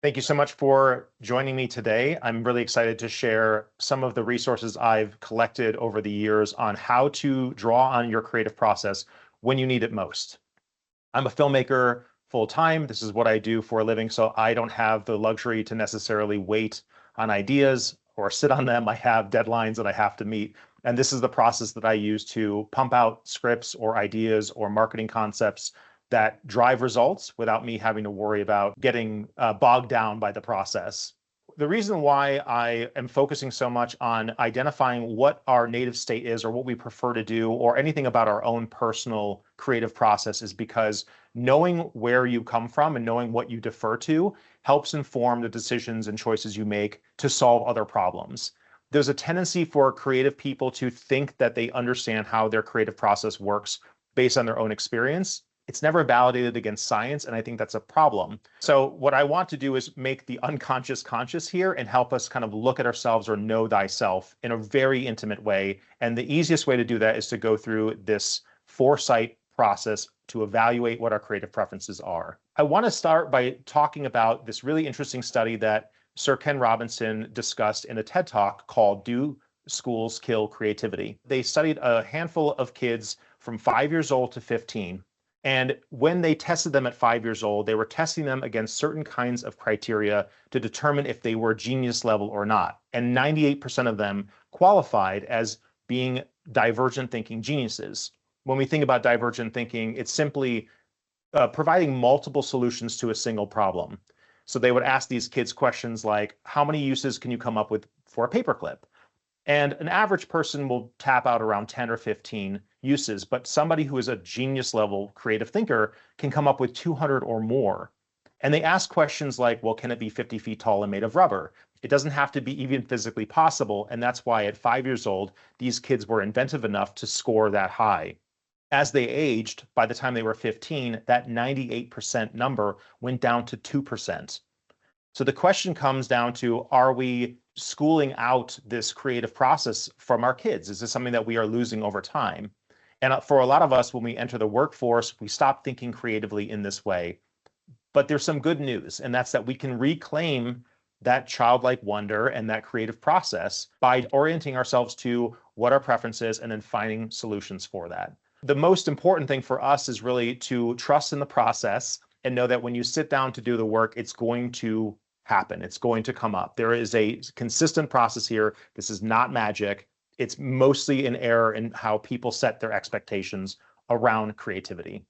Thank you so much for joining me today. I'm really excited to share some of the resources I've collected over the years on how to draw on your creative process when you need it most. I'm a filmmaker full time. This is what I do for a living, so I don't have the luxury to necessarily wait on ideas or sit on them. I have deadlines that I have to meet. And this is the process that I use to pump out scripts or ideas or marketing concepts that drive results without me having to worry about getting bogged down by the process. The reason why I am focusing so much on identifying what our native state is or what we prefer to do or anything about our own personal creative process is because knowing where you come from and knowing what you defer to helps inform the decisions and choices you make to solve other problems. There's a tendency for creative people to think that they understand how their creative process works based on their own experience. It's never validated against science, and I think that's a problem. So what I want to do is make the unconscious conscious here and help us kind of look at ourselves or know thyself in a very intimate way. And the easiest way to do that is to go through this foresight process to evaluate what our creative preferences are. I want to start by talking about this really interesting study that Sir Ken Robinson discussed in a TED Talk called Do Schools Kill Creativity? They studied a handful of kids from 5 years old to 15. And when they tested them at 5 years old, they were testing them against certain kinds of criteria to determine if they were genius level or not. And 98% of them qualified as being divergent thinking geniuses. When we think about divergent thinking, it's simply providing multiple solutions to a single problem. So they would ask these kids questions like, how many uses can you come up with for a paperclip? And an average person will tap out around 10 or 15 uses, but somebody who is a genius level creative thinker can come up with 200 or more. And they ask questions like, well, can it be 50 feet tall and made of rubber? It doesn't have to be even physically possible. And that's why at 5 years old, these kids were inventive enough to score that high. As they aged, by the time they were 15, that 98% number went down to 2%. So the question comes down to, are we schooling out this creative process from our kids? Is this something that we are losing over time? And for a lot of us, when we enter the workforce, we stop thinking creatively in this way. But there's some good news, and that's that we can reclaim that childlike wonder and that creative process by orienting ourselves to what our preference is and then finding solutions for that. The most important thing for us is really to trust in the process and know that when you sit down to do the work, it's going to happen. It's going to come up. There is a consistent process here. This is not magic. It's mostly an error in how people set their expectations around creativity.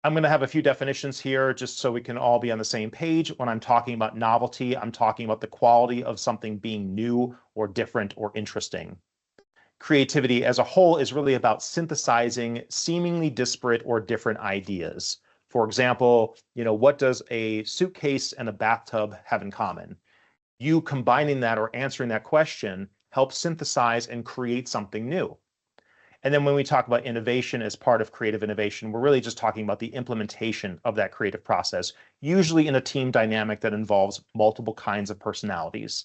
I'm going to have a few definitions here just so we can all be on the same page. When I'm talking about novelty, I'm talking about the quality of something being new or different or interesting. Creativity as a whole is really about synthesizing seemingly disparate or different ideas. For example, what does a suitcase and a bathtub have in common? You combining that or answering that question helps synthesize and create something new. And then when we talk about innovation as part of creative innovation, we're really just talking about the implementation of that creative process, usually in a team dynamic that involves multiple kinds of personalities.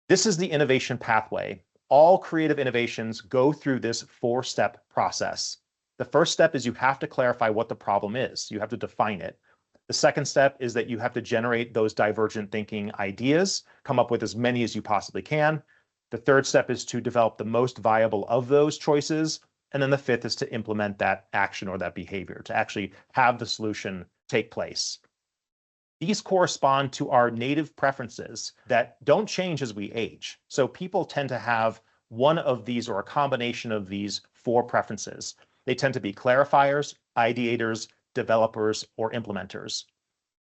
This is the innovation pathway. All creative innovations go through this 4-step process. The first step is you have to clarify what the problem is. You have to define it. The second step is that you have to generate those divergent thinking ideas, come up with as many as you possibly can. The third step is to develop the most viable of those choices. And then the fifth is to implement that action or that behavior, to actually have the solution take place. These correspond to our native preferences that don't change as we age. So people tend to have one of these or a combination of these 4 preferences. They tend to be clarifiers, ideators, developers, or implementers.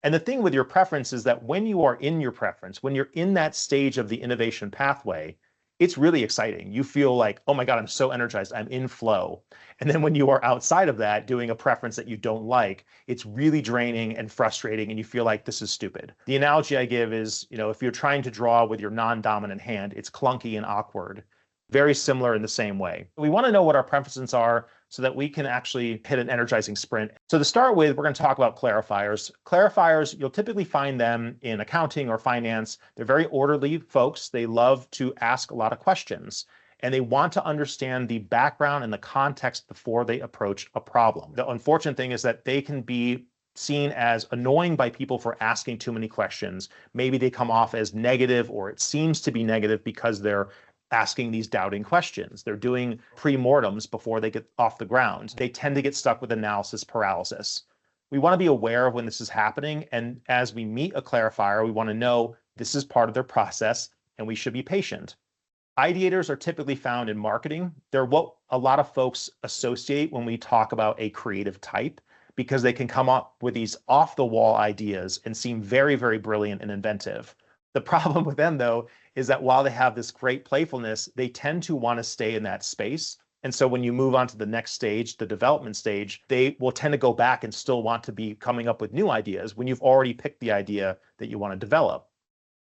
And the thing with your preference is that when you are in your preference, when you're in that stage of the innovation pathway, it's really exciting. You feel like, oh my God, I'm so energized, I'm in flow. And then when you are outside of that, doing a preference that you don't like, it's really draining and frustrating, and you feel like this is stupid. The analogy I give is, if you're trying to draw with your non-dominant hand, it's clunky and awkward. Very similar in the same way. We want to know what our preferences are so that we can actually hit an energizing sprint. So to start with, we're going to talk about clarifiers. Clarifiers, you'll typically find them in accounting or finance. They're very orderly folks. They love to ask a lot of questions, and they want to understand the background and the context before they approach a problem. The unfortunate thing is that they can be seen as annoying by people for asking too many questions. Maybe they come off as negative, or it seems to be negative because they're asking these doubting questions. They're doing pre-mortems before they get off the ground. They tend to get stuck with analysis paralysis. We want to be aware of when this is happening. And as we meet a clarifier, we want to know this is part of their process and we should be patient. Ideators are typically found in marketing. They're what a lot of folks associate when we talk about a creative type, because they can come up with these off-the-wall ideas and seem very, very brilliant and inventive. The problem with them, though, is that while they have this great playfulness, they tend to want to stay in that space. And so when you move on to the next stage, the development stage, they will tend to go back and still want to be coming up with new ideas when you've already picked the idea that you want to develop.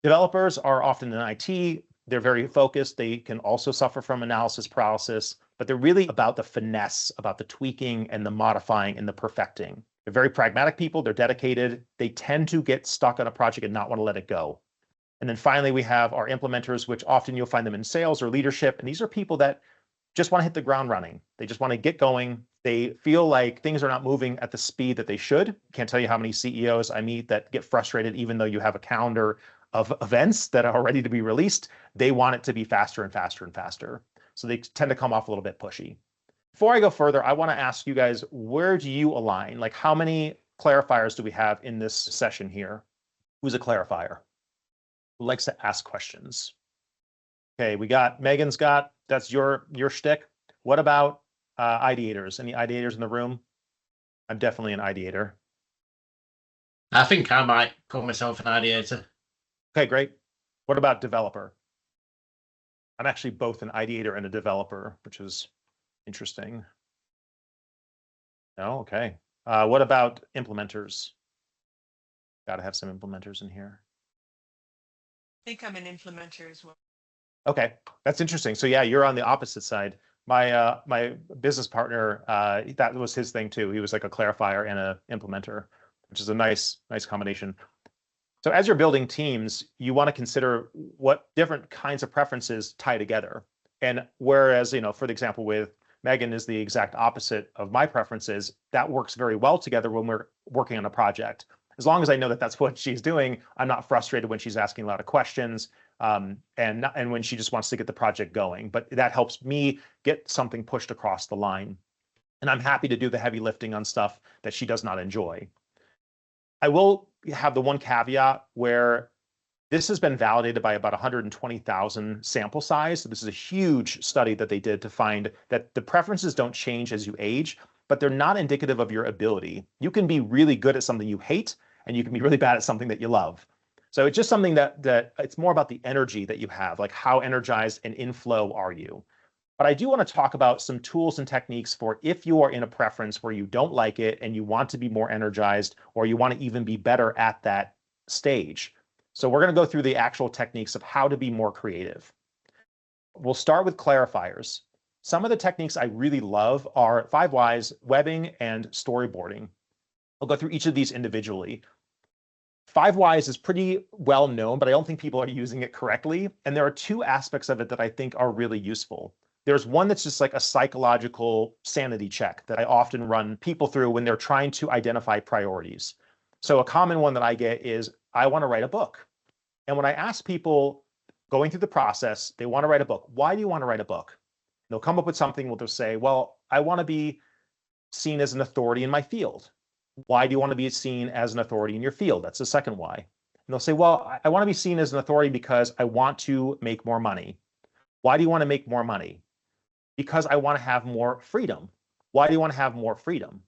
Developers are often in IT. They're very focused. They can also suffer from analysis paralysis, but they're really about the finesse, about the tweaking and the modifying and the perfecting. They're very pragmatic people. They're dedicated. They tend to get stuck on a project and not want to let it go. And then finally, we have our implementers, which often you'll find them in sales or leadership. And these are people that just want to hit the ground running. They just want to get going. They feel like things are not moving at the speed that they should. Can't tell you how many CEOs I meet that get frustrated, even though you have a calendar of events that are ready to be released. They want it to be faster and faster and faster. So they tend to come off a little bit pushy. Before I go further, I want to ask you guys, where do you align? Like, how many clarifiers do we have in this session here? Who's a clarifier? Who likes to ask questions? Okay, we got Megan's got, that's your shtick. What about ideators? Any ideators in the room? I'm definitely an ideator. I think I might call myself an ideator. Okay, great. What about developer? I'm actually both an ideator and a developer, which is interesting. No, okay. What about implementers? Got to have some implementers in here. I think I'm an implementer as well. Okay, that's interesting. So yeah, you're on the opposite side. My my business partner, that was his thing too. He was like a clarifier and a implementer, which is a nice combination. So as you're building teams, you want to consider what different kinds of preferences tie together. And whereas, for the example with Megan is the exact opposite of my preferences, that works very well together when we're working on a project. As long as I know that that's what she's doing, I'm not frustrated when she's asking a lot of questions and when she just wants to get the project going. But that helps me get something pushed across the line. And I'm happy to do the heavy lifting on stuff that she does not enjoy. I will have the one caveat where this has been validated by about 120,000 sample size. So this is a huge study that they did to find that the preferences don't change as you age, but they're not indicative of your ability. You can be really good at something you hate, and you can be really bad at something that you love. So it's just something that it's more about the energy that you have, like how energized and in flow are you. But I do want to talk about some tools and techniques for if you are in a preference where you don't like it and you want to be more energized, or you want to even be better at that stage. So we're going to go through the actual techniques of how to be more creative. We'll start with clarifiers. Some of the techniques I really love are 5 whys, webbing, and storyboarding. I'll go through each of these individually. 5 whys is pretty well known, but I don't think people are using it correctly. And there are 2 aspects of it that I think are really useful. There's one that's just like a psychological sanity check that I often run people through when they're trying to identify priorities. So a common one that I get is, I want to write a book. And when I ask people going through the process, they want to write a book. Why do you want to write a book? They'll come up with something, they'll say, well, I want to be seen as an authority in my field. Why do you want to be seen as an authority in your field? That's the second why. And they'll say, well, I want to be seen as an authority because I want to make more money. Why do you want to make more money? Because I want to have more freedom. Why do you want to have more freedom?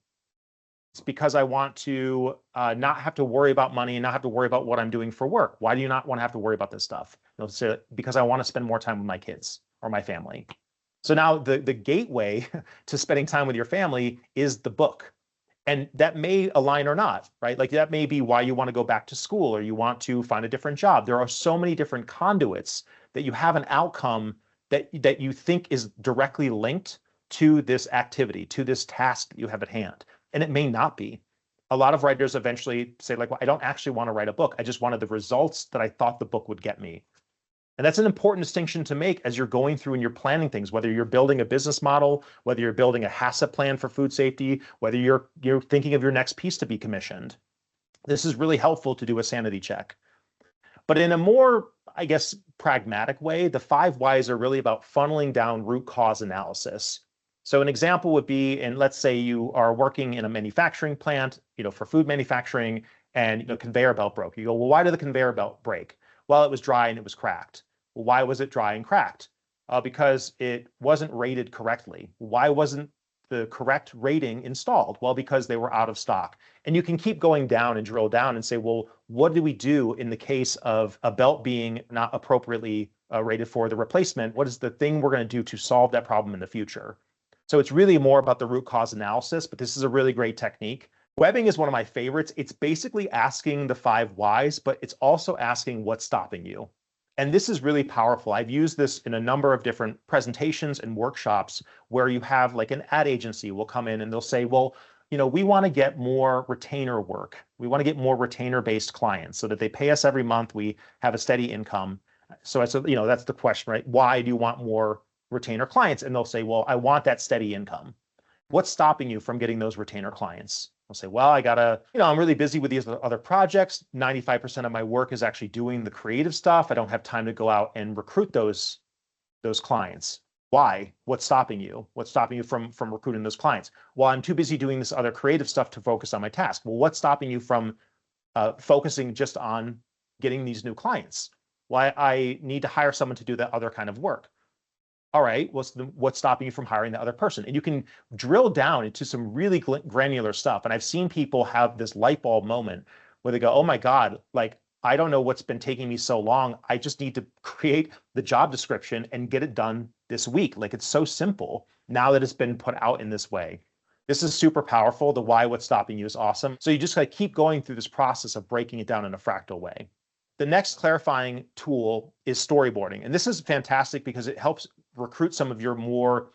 It's because I want to not have to worry about money and not have to worry about what I'm doing for work. Why do you not want to have to worry about this stuff? They'll say, because I want to spend more time with my kids or my family. So now the gateway to spending time with your family is the book. And that may align or not, right? Like that may be why you want to go back to school or you want to find a different job. There are so many different conduits that you have an outcome that you think is directly linked to this activity, to this task that you have at hand. And it may not be. A lot of writers eventually say like, well, I don't actually want to write a book. I just wanted the results that I thought the book would get me. And that's an important distinction to make as you're going through and you're planning things, whether you're building a business model, whether you're building a HACCP plan for food safety, whether you're thinking of your next piece to be commissioned. This is really helpful to do a sanity check. But in a more, I guess, pragmatic way, the 5 whys are really about funneling down root cause analysis. So an example would be, and let's say you are working in a manufacturing plant, for food manufacturing, and the conveyor belt broke. You go, well, why did the conveyor belt break? Well, it was dry and it was cracked. Well, why was it dry and cracked? Because it wasn't rated correctly. Why wasn't the correct rating installed? Well, because they were out of stock. And you can keep going down and drill down and say, well, what do we do in the case of a belt being not appropriately rated for the replacement? What is the thing we're going to do to solve that problem in the future? So it's really more about the root cause analysis, but this is a really great technique. Webbing is one of my favorites. It's basically asking the 5 whys, but it's also asking what's stopping you. And this is really powerful. I've used this in a number of different presentations and workshops where you have like an ad agency will come in and they'll say, well, we want to get more retainer work. We want to get more retainer-based clients so that they pay us every month. We have a steady income. So that's the question, right? Why do you want more retainer clients? And they'll say, well, I want that steady income. What's stopping you from getting those retainer clients? I'll say, well, I'm really busy with these other projects. 95% of my work is actually doing the creative stuff. I don't have time to go out and recruit those clients. Why? What's stopping you? What's stopping you from recruiting those clients? Well, I'm too busy doing this other creative stuff to focus on my task. Well, what's stopping you from focusing just on getting these new clients? Why I need to hire someone to do that other kind of work. All right, what's stopping you from hiring the other person? And you can drill down into some really granular stuff. And I've seen people have this light bulb moment where they go, oh my God, like, I don't know what's been taking me so long. I just need to create the job description and get it done this week. Like, it's so simple now that it's been put out in this way. This is super powerful. The why, what's stopping you is awesome. So you just keep going through this process of breaking it down in a fractal way. The next clarifying tool is storyboarding. And this is fantastic because it helps recruit some of your more,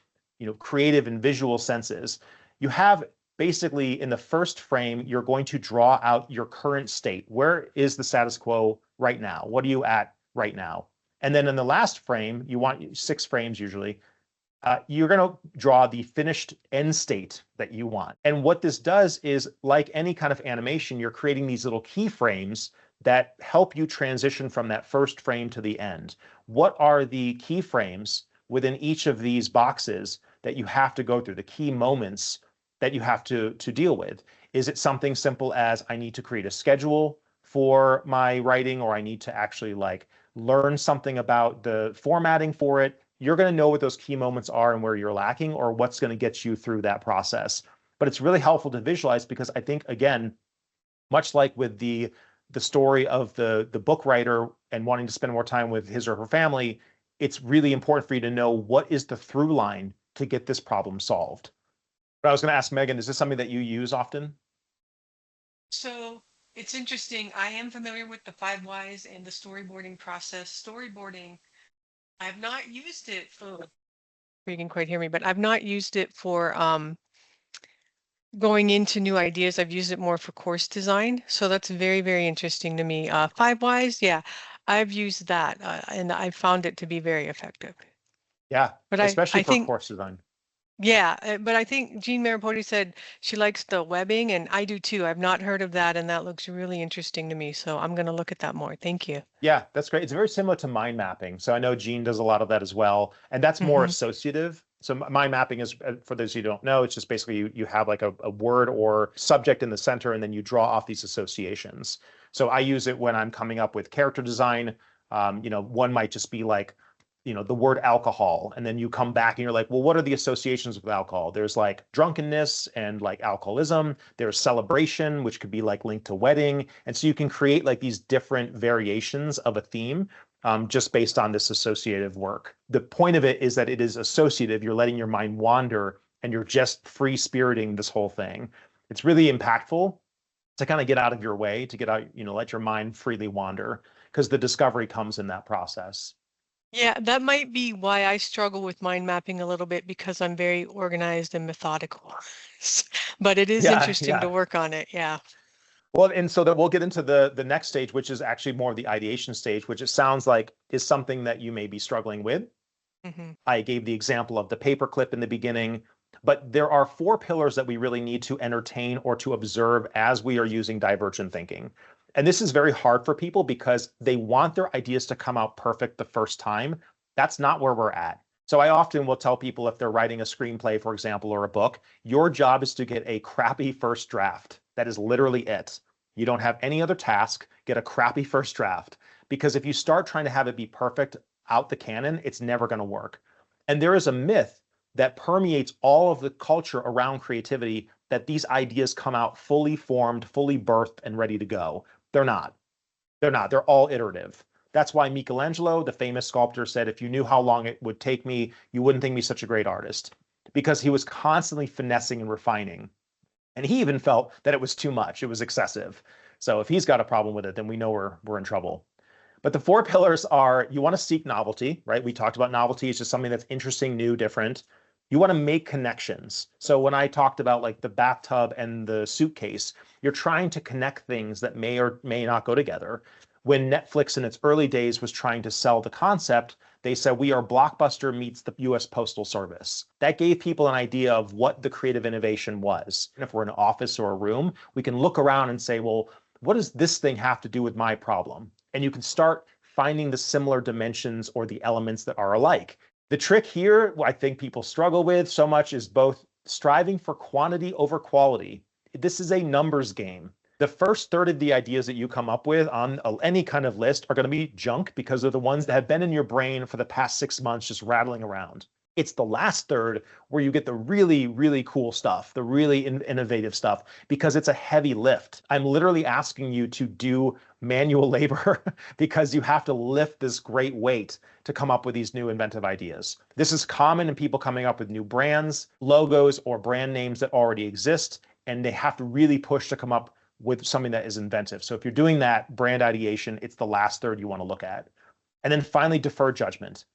creative and visual senses. You have basically in the first frame, you're going to draw out your current state. Where is the status quo right now? What are you at right now? And then in the last frame, you want 6 frames usually, you're going to draw the finished end state that you want. And what this does is, like any kind of animation, you're creating these little keyframes that help you transition from that first frame to the end. What are the keyframes within each of these boxes that you have to go through, the key moments that you have to deal with? Is it something simple as I need to create a schedule for my writing, or I need to actually learn something about the formatting for it? You're going to know what those key moments are and where you're lacking, or what's going to get you through that process. But it's really helpful to visualize because I think, again, much like with the story of the book writer and wanting to spend more time with his or her family, it's really important for you to know what is the through line to get this problem solved. But I was going to ask Megan, is this something that you use often? So it's interesting. I am familiar with the 5 whys and the storyboarding process. Storyboarding, I've not used it for, you can quite hear me, but I've not used it for going into new ideas. I've used it more for course design. So that's very, very interesting to me. 5 whys, yeah, I've used that and I found it to be very effective. Yeah, but especially I for think, course design. Yeah, but I think Jean Maripodi said she likes the webbing, and I do too. I've not heard of that, and that looks really interesting to me. So I'm going to look at that more. Thank you. Yeah, that's great. It's very similar to mind mapping. So I know Jean does a lot of that as well, and that's more associative. So mind mapping is, for those who don't know, it's just basically you have like a word or subject in the center, and then you draw off these associations. So I use it when I'm coming up with character design. One might just be like, the word alcohol, and then you come back and you're like, well, what are the associations with alcohol? There's like drunkenness and like alcoholism. There's celebration, which could be like linked to wedding. And so you can create like these different variations of a theme just based on this associative work. The point of it is that it is associative. You're letting your mind wander and you're just free spiriting this whole thing. It's really impactful to kind of get out of your way, to get out, let your mind freely wander, because the discovery comes in that process. Yeah, that might be why I struggle with mind mapping a little bit, because I'm very organized and methodical. But it is interesting to work on it. Yeah. Well, and so that we'll get into the next stage, which is actually more of the ideation stage, which it sounds like is something that you may be struggling with. I gave the example of the paperclip in the beginning, but there are 4 pillars that we really need to entertain or to observe as we are using divergent thinking. And this is very hard for people because they want their ideas to come out perfect the first time. That's not where we're at. So I often will tell people if they're writing a screenplay, for example, or a book, your job is to get a crappy first draft. That is literally it. You don't have any other task, get a crappy first draft. Because if you start trying to have it be perfect out the canon, it's never going to work. And there is a myth that permeates all of the culture around creativity that these ideas come out fully formed, fully birthed, and ready to go. They're not. They're not. They're all iterative. That's why Michelangelo, the famous sculptor, said, if you knew how long it would take me, you wouldn't think me such a great artist, because he was constantly finessing and refining. And he even felt that it was too much. It was excessive. So if he's got a problem with it, then we know we're in trouble. But the 4 pillars are, you want to seek novelty, right? We talked about novelty. It's just something that's interesting, new, different. You want to make connections. So when I talked about like the bathtub and the suitcase, you're trying to connect things that may or may not go together. When Netflix in its early days was trying to sell the concept, they said, we are Blockbuster meets the US Postal Service. That gave people an idea of what the creative innovation was. And if we're in an office or a room, we can look around and say, well, what does this thing have to do with my problem? And you can start finding the similar dimensions or the elements that are alike. The trick here, I think people struggle with so much, is both striving for quantity over quality. This is a numbers game. The first third of the ideas that you come up with on any kind of list are going to be junk because they're the ones that have been in your brain for the past 6 months just rattling around. It's the last third where you get the really, really cool stuff, the really innovative stuff, because it's a heavy lift. I'm literally asking you to do manual labor because you have to lift this great weight to come up with these new inventive ideas. This is common in people coming up with new brands, logos, or brand names that already exist, and they have to really push to come up with something that is inventive. So if you're doing that brand ideation, it's the last third you want to look at. And then finally, defer judgment.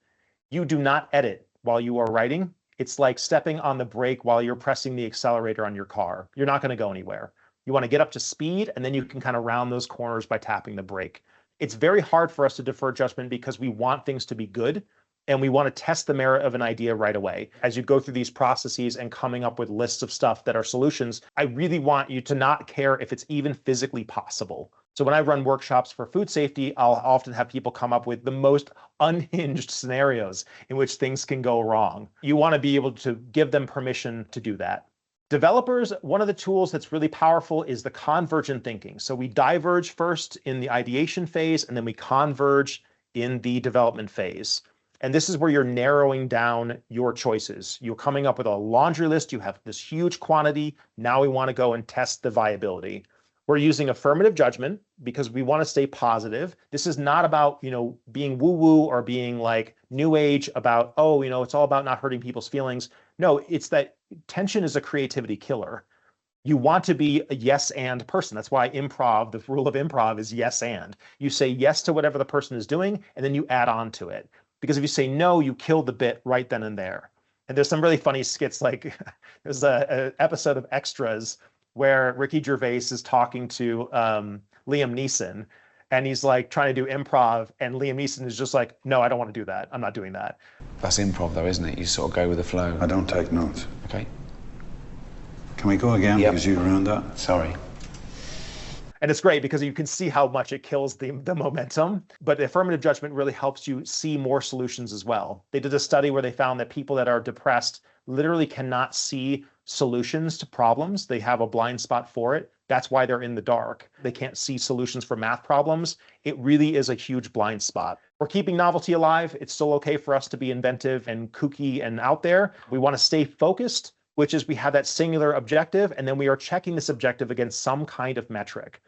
You do not edit while you are writing. It's like stepping on the brake while you're pressing the accelerator on your car. You're not going to go anywhere. You want to get up to speed, and then you can kind of round those corners by tapping the brake. It's very hard for us to defer judgment because we want things to be good, and we want to test the merit of an idea right away. As you go through these processes and coming up with lists of stuff that are solutions, I really want you to not care if it's even physically possible. So when I run workshops for food safety, I'll often have people come up with the most unhinged scenarios in which things can go wrong. You want to be able to give them permission to do that. Developers, one of the tools that's really powerful is the convergent thinking. So we diverge first in the ideation phase, and then we converge in the development phase. And this is where you're narrowing down your choices. You're coming up with a laundry list. You have this huge quantity. Now we want to go and test the viability. We're using affirmative judgment because we want to stay positive. This is not about, being woo-woo or being like new age about, it's all about not hurting people's feelings. No, it's that tension is a creativity killer. You want to be a yes and person. That's why improv, the rule of improv is yes and. You say yes to whatever the person is doing, and then you add on to it. Because if you say no, you kill the bit right then and there. And there's some really funny skits, like there's an episode of Extras where Ricky Gervais is talking to Liam Neeson, and he's like trying to do improv, and Liam Neeson is just like, no, I don't want to do that. I'm not doing that. That's improv though, isn't it? You sort of go with the flow. I don't take notes. Okay. Can we go again? Yep. Because you ruined that. Sorry. And it's great because you can see how much it kills the momentum, but the affirmative judgment really helps you see more solutions as well. They did a study where they found that people that are depressed literally cannot see solutions to problems. They have a blind spot for it. That's why they're in the dark. They can't see solutions for math problems. It really is a huge blind spot. We're keeping novelty alive. It's still okay for us to be inventive and kooky and out there. We want to stay focused, which is we have that singular objective, and then we are checking this objective against some kind of metric.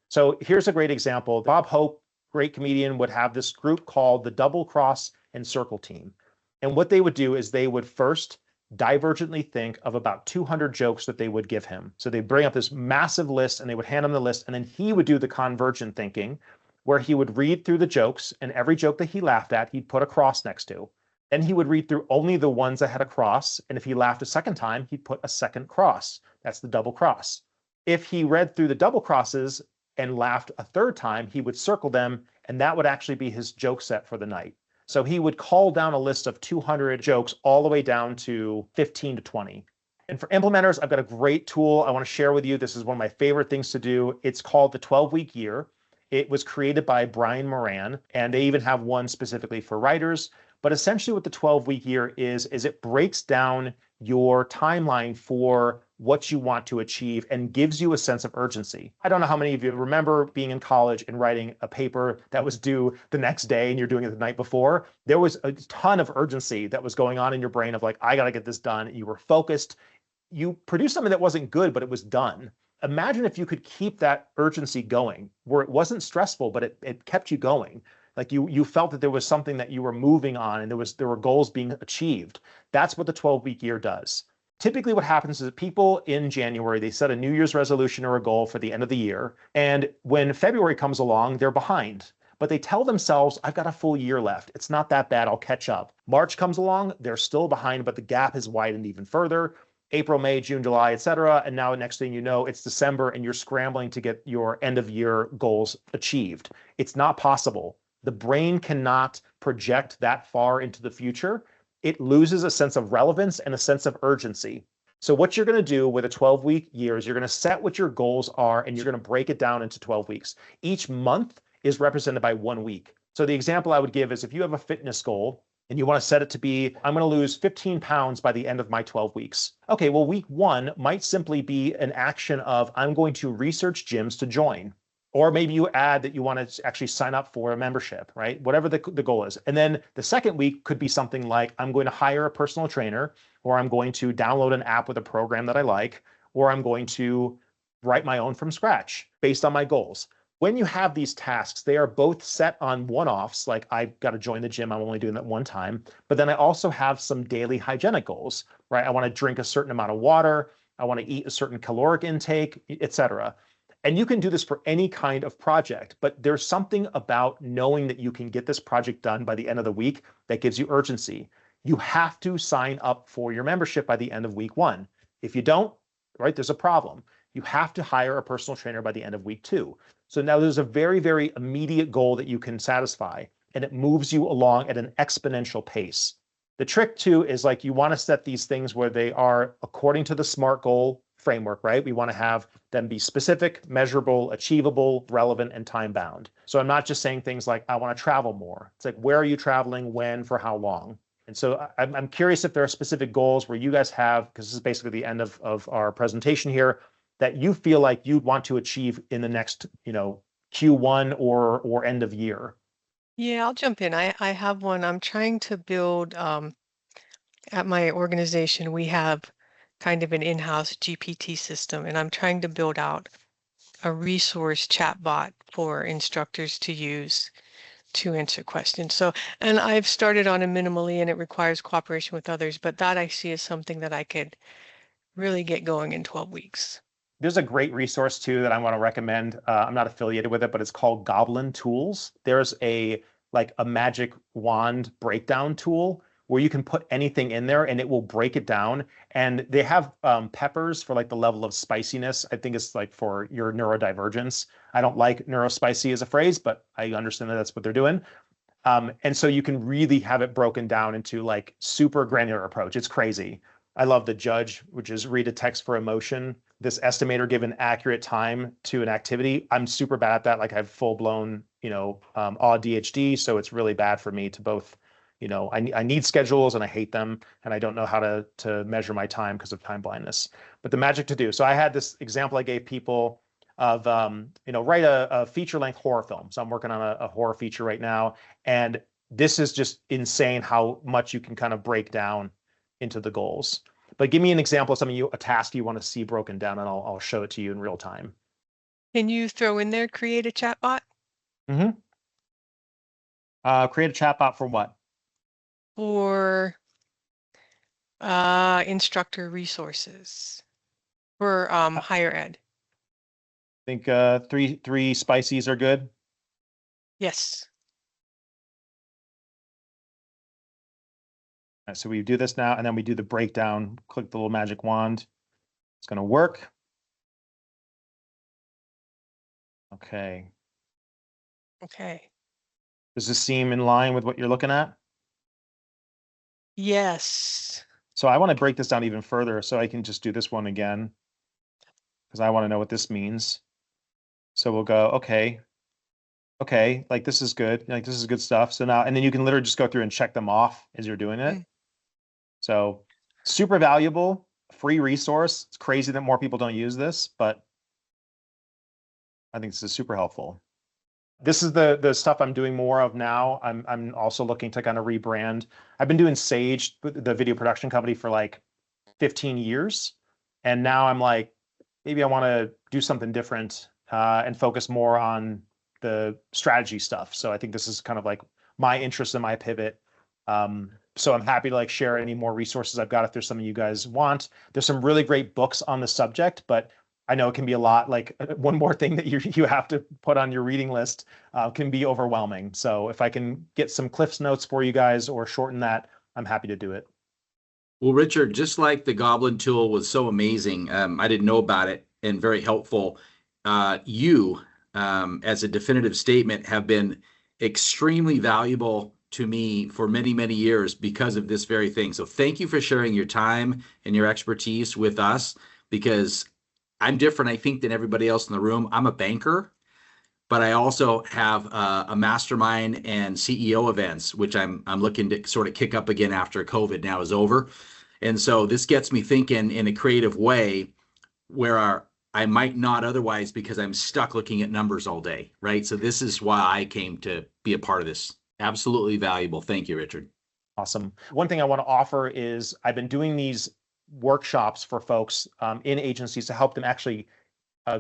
So here's a great example. Bob Hope, great comedian, would have this group called the Double Cross and Circle Team. And what they would do is they would first divergently think of about 200 jokes that they would give him. So they'd bring up this massive list and they would hand him the list, and then he would do the convergent thinking where he would read through the jokes, and every joke that he laughed at, he'd put a cross next to. Then he would read through only the ones that had a cross, and if he laughed a second time, he'd put a second cross. That's the double cross. If he read through the double crosses and laughed a third time, he would circle them, and that would actually be his joke set for the night. So he would call down a list of 200 jokes all the way down to 15 to 20. And for implementers, I've got a great tool I want to share with you. This is one of my favorite things to do. It's called the 12-week year. It was created by Brian Moran, and they even have one specifically for writers. But essentially what the 12-week year is it breaks down your timeline for what you want to achieve and gives you a sense of urgency. I don't know how many of you remember being in college and writing a paper that was due the next day and you're doing it the night before. There was a ton of urgency that was going on in your brain of like, I got to get this done. You were focused. You produced something that wasn't good, but it was done. Imagine if you could keep that urgency going where it wasn't stressful, but it kept you going. Like you felt that there was something that you were moving on and there were goals being achieved. That's what the 12-week year does. Typically what happens is that people in January, they set a New Year's resolution or a goal for the end of the year. And when February comes along, they're behind. But they tell themselves, I've got a full year left. It's not that bad. I'll catch up. March comes along, they're still behind, but the gap has widened even further. April, May, June, July, etc. And now next thing you know, it's December and you're scrambling to get your end of year goals achieved. It's not possible. The brain cannot project that far into the future. It loses a sense of relevance and a sense of urgency. So what you're going to do with a 12-week year is you're going to set what your goals are and you're going to break it down into 12 weeks. Each month is represented by 1 week. So the example I would give is if you have a fitness goal and you want to set it to be, I'm going to lose 15 pounds by the end of my 12 weeks. Okay, well, week 1 might simply be an action of I'm going to research gyms to join. Or maybe you add that you want to actually sign up for a membership, right? Whatever the goal is. And then the second week could be something like I'm going to hire a personal trainer, or I'm going to download an app with a program that I like, or I'm going to write my own from scratch based on my goals. When you have these tasks, they are both set on one-offs, like I've got to join the gym, I'm only doing that one time. But then I also have some daily hygienic goals, right? I want to drink a certain amount of water, I want to eat a certain caloric intake, etc. And you can do this for any kind of project, but there's something about knowing that you can get this project done by the end of the week that gives you urgency. You have to sign up for your membership by the end of week 1. If you don't, right, there's a problem. You have to hire a personal trainer by the end of week 2. So now there's a very, very immediate goal that you can satisfy, and it moves you along at an exponential pace. The trick too is like you want to set these things where they are according to the SMART goal framework, right? We want to have them be specific, measurable, achievable, relevant, and time-bound. So I'm not just saying things like, I want to travel more. It's like, where are you traveling, when, for how long? And so I'm curious if there are specific goals where you guys have, because this is basically the end of our presentation here, that you feel like you'd want to achieve in the next, Q1 or end of year. Yeah, I'll jump in. I have one. I'm trying to build at my organization, we have kind of an in-house GPT system, and I'm trying to build out a resource chatbot for instructors to use to answer questions. So, and I've started on it minimally, and it requires cooperation with others, but that I see as something that I could really get going in 12 weeks. There's a great resource too that I want to recommend. I'm not affiliated with it, but it's called Goblin Tools. There's a magic wand breakdown tool where you can put anything in there and it will break it down. And they have peppers for like the level of spiciness. I think it's like for your neurodivergence. I don't like neurospicy as a phrase, but I understand that that's what they're doing. And so you can really have it broken down into like super granular approach. It's crazy. I love the judge, which is read a text for emotion. This estimator give an accurate time to an activity. I'm super bad at that. Like I have full blown, ADHD. So it's really bad for me to both, I need schedules and I hate them. And I don't know how to measure my time because of time blindness, but the magic to do. So I had this example I gave people of, write a feature length horror film. So I'm working on a horror feature right now. And this is just insane how much you can kind of break down into the goals. But give me an example of a task you want to see broken down, and I'll show it to you in real time. Can you throw in there, create a chatbot? Mm-hmm. Create a chatbot for what? For instructor resources for higher ed. I think three spices are good. Yes. Right, so we do this now, and then we do the breakdown. Click the little magic wand. It's going to work. Okay. Okay. Does this seem in line with what you're looking at? Yes. So I want to break this down even further so I can just do this one again because I want to know what this means. So we'll go, okay, like this is good. Like this is good stuff. So now, and then you can literally just go through and check them off as you're doing it. Mm. So super valuable, free resource. It's crazy that more people don't use this, but I think this is super helpful. This is the stuff I'm doing more of now. I'm also looking to kind of rebrand. I've been doing Sage, the video production company, for like 15 years. And now I'm like, maybe I want to do something different and focus more on the strategy stuff. So I think this is kind of like my interest and my pivot. So I'm happy to like share any more resources I've got if there's something you guys want. There's some really great books on the subject, but I know it can be a lot. Like one more thing that you have to put on your reading list can be overwhelming. So if I can get some Cliff's notes for you guys or shorten that, I'm happy to do it. Well, Richard, just like the Goblin tool was so amazing, I didn't know about it and very helpful. You, as a definitive statement, have been extremely valuable to me for many, many years because of this very thing. So thank you for sharing your time and your expertise with us, because I'm different, I think, than everybody else in the room. I'm a banker, but I also have a mastermind and CEO events, which I'm looking to sort of kick up again after COVID now is over. And so this gets me thinking in a creative way where I might not otherwise, because I'm stuck looking at numbers all day, right? So this is why I came to be a part of this. Absolutely valuable. Thank you, Richard. Awesome. One thing I want to offer is I've been doing these workshops for folks in agencies to help them actually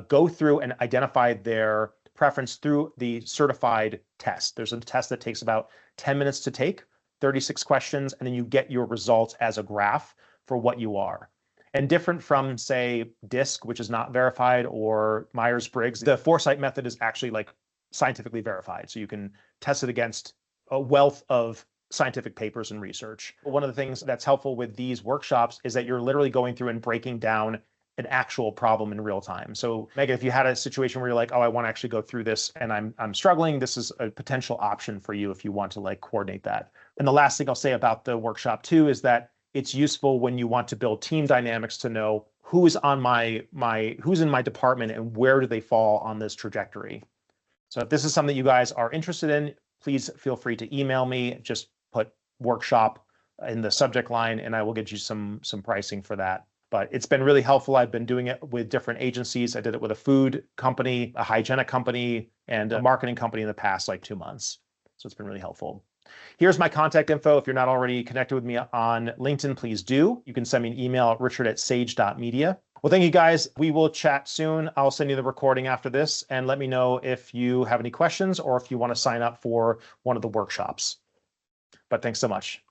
go through and identify their preference through the certified test. There's a test that takes about 10 minutes to take, 36 questions, and then you get your results as a graph for what you are. And different from, say, DISC, which is not verified, or Myers-Briggs, the Foresight method is actually like scientifically verified. So you can test it against a wealth of scientific papers and research. One of the things that's helpful with these workshops is that you're literally going through and breaking down an actual problem in real time. So Megan, if you had a situation where you're like, oh, I want to actually go through this and I'm struggling, this is a potential option for you if you want to like coordinate that. And the last thing I'll say about the workshop too is that it's useful when you want to build team dynamics to know who is on who's in my department and where do they fall on this trajectory. So if this is something you guys are interested in, please feel free to email me. Just put workshop in the subject line and I will get you some pricing for that. But it's been really helpful. I've been doing it with different agencies. I did it with a food company, a hygienic company, and a marketing company in the past like 2 months. So it's been really helpful. Here's my contact info. If you're not already connected with me on LinkedIn, please do. You can send me an email at richard@sage.media. Well, thank you guys. We will chat soon. I'll send you the recording after this, and let me know if you have any questions or if you want to sign up for one of the workshops. But thanks so much.